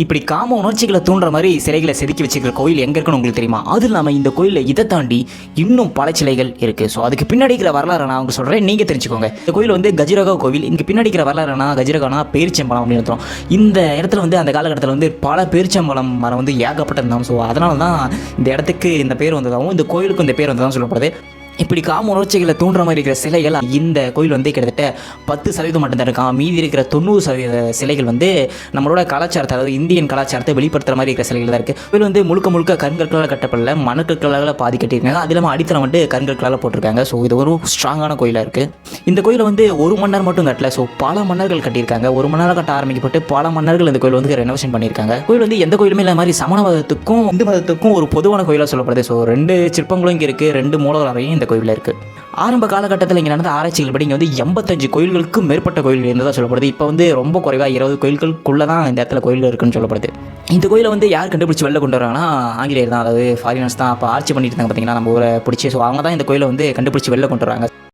இப்படி காம உணர்ச்சிகளை தூண்டுற மாதிரி சிலைகளை செதுக்கி வச்சிருக்கிற கோயில் எங்கே இருக்குன்னு உங்களுக்கு தெரியுமா? அது இல்லாமல் இந்த கோயிலில் இதை தாண்டி இன்னும் பல சிலைகள் இருக்குது. ஸோ அதுக்கு பின்னாடி இருக்கிற வரலாறு நான் அவங்க சொல்கிறேன், நீங்கள் தெரிஞ்சுக்கோங்க. இந்த கோயில் வந்து கஜுராஹோ கோவில். இங்கே பின்னாடி இருக்கிற வரலாறுனா கஜுராஹோனா பேரிச்சம்பழம் அப்படின்னு அர்த்தம். இந்த இடத்துல வந்து அந்த காலகட்டத்தில் வந்து பல பேரிச்சம்பழம் மரம் வந்து ஏகப்பட்டிருந்தோம். ஸோ அதனால தான் இந்த இடத்துக்கு இந்த பேர் வந்ததாகவும் இந்த கோயிலுக்கும் இந்த பேர் வந்ததாகவும் சொல்லப்படுது. இப்படி காம உணர்ச்சிகளை தூண்டுற மாதிரி இருக்கிற சிலைகள் இந்த கோயில் வந்து கிட்டத்தட்ட 10% மட்டும்தான் இருக்கான். மீதி இருக்கிற 90% சிலைகள் வந்து நம்மளோட கலாச்சாரத்தை, அதாவது இந்தியன் கலாச்சாரத்தை வெளிப்படுத்துகிற மாதிரி இருக்கிற சிலைகள் தான் இருக்குது. கோயில் வந்து முழுக்க முழுக்க கருங்கற்களால் கட்டப்படல, மணக்கற்களால் பாதி கட்டியிருக்காங்க. அது இல்லாமல் அடித்தளம் வந்து கருங்கற்களால் போட்டிருக்காங்க. ஸோ இது ஒரு ஸ்ட்ராங்கான கோயிலாக இருக்குது. இந்த கோயிலை வந்து ஒரு மன்னர் மட்டும் கட்டல, ஸோ பல மன்னர்கள் கட்டியிருக்காங்க. ஒரு மன்னராக கட்ட ஆரம்பிக்கப்பட்டு பல மன்னர்கள் இந்த கோயில் வந்து ரெனோவேஷன் பண்ணியிருக்காங்க. கோயில் வந்து எந்த கோயிலுமே இல்லை மாதிரி சமண மதத்துக்கும் இந்து மதத்துக்கும் ஒரு பொதுவான கோயிலாக சொல்லப்படுது. ஸோ 2 சிற்பங்களும் இங்கே இருக்குது, 2 மூலவரையும் இந்த கோயிலில் இருக்குது. ஆரம்ப காலகட்டத்தில் இங்கே நடந்த ஆராய்ச்சிகள் படி இங்கே வந்து 85 கோயில்களுக்கும் மேற்பட்ட கோயில்கள் இருந்ததாக சொல்லப்படுது. இப்போ வந்து ரொம்ப குறைவாக 20 கோயில்களுக்குள்ளே தான் இந்த இடத்துல கோயில் இருக்குன்னு சொல்லப்படுது. இந்த கோயிலை வந்து யார் கண்டுபிடிச்சி வெளில கொண்டு வராங்கன்னா ஆங்கிலேயர் தான், அதாவது ஃபாரினர்ஸ் தான் அப்போ ஆட்சி பண்ணிட்டு இருந்தாங்க பார்த்தீங்கன்னா நம்ம ஊரை பிடிச்சி. ஸோ அவங்க தான் இந்த கோயிலை வந்து கண்டுபிடிச்சி வெளில கொண்டு வராங்க.